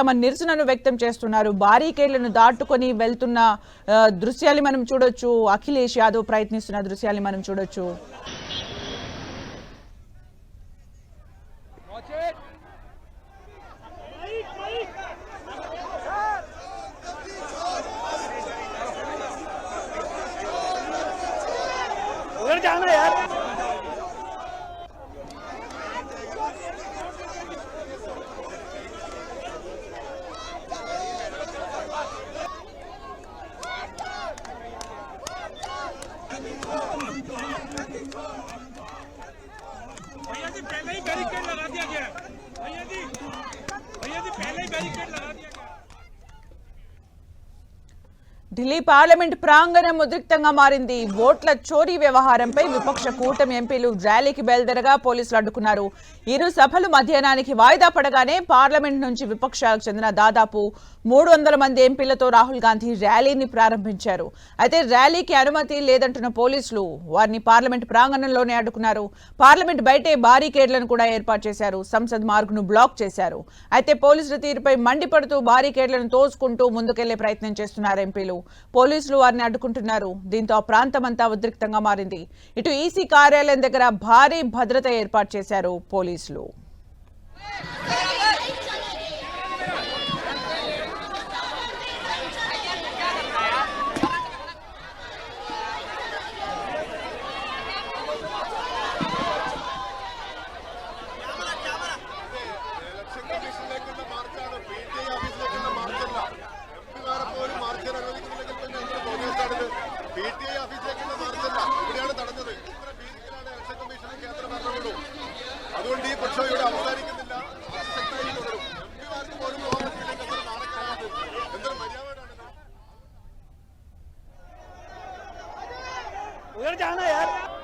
తమ నిరసనను వ్యక్తం చేస్తున్నారు. బారికేడ్లను దాటుకొని వెళ్తున్న దృశ్యాలు మనం చూడొచ్చు. అఖిలేష్ యాదవ్ ప్రయత్నిస్తున్న దృశ్యాలు మనం చూడొచ్చు. जाना यार भैया जी पहले ही बैरिकेड लगा दिया गया। भैया जी पहले ही बैरिकेड लगा दिया गया। ఢిల్లీ పార్లమెంట్ ప్రాంగణం ఉద్రిక్తంగా మారింది. ఓట్ల చోరీ వ్యవహారంపై విపక్ష కూటమి ఎంపీలు ర్యాలీకి బయలుదేరగా పోలీసులు అడ్డుకున్నారు. ఇరు సభలు మధ్యాహ్నానికి వాయిదా పడగానే పార్లమెంట్ నుంచి విపక్షాలకు చెందిన దాదాపు 300 మంది ఎంపీలతో రాహుల్ గాంధీ ర్యాలీని ప్రారంభించారు. అయితే ర్యాలీకి అనుమతి లేదంటున్న పోలీసులు వారిని పార్లమెంట్ ప్రాంగణంలోనే అడ్డుకున్నారు. పార్లమెంట్ బయటే బారికేడ్లను కూడా ఏర్పాటు చేశారు. సంసద్ మార్గును బ్లాక్ చేశారు. అయితే పోలీసుల తీరుపై మండిపడుతూ బారికేడ్లను తోసుకుంటూ ముందుకెళ్లే ప్రయత్నం చేస్తున్నారు ఎంపీలు. పోలీసులు వారిని అడ్డుకుంటున్నారు. దీంతో ఆ ప్రాంతమంతా ఉద్రిక్తంగా మారింది. ఇటు ఈసీ కార్యాలయం దగ్గర భారీ భద్రత ఏర్పాటు చేశారు పోలీసులు. അതുകൊണ്ട് ഈ പക്ഷം ഇവിടെ അവസാനിക്കുന്നില്ല, അതിശക്തമായി തുടരും. എംപിമാർക്ക് പോലും പോകാൻ പറ്റില്ലെങ്കിൽ എന്തൊരു നാണക്കേടാണ്, എന്തൊരു മര്യാദയാണ്. उधर जाना यार।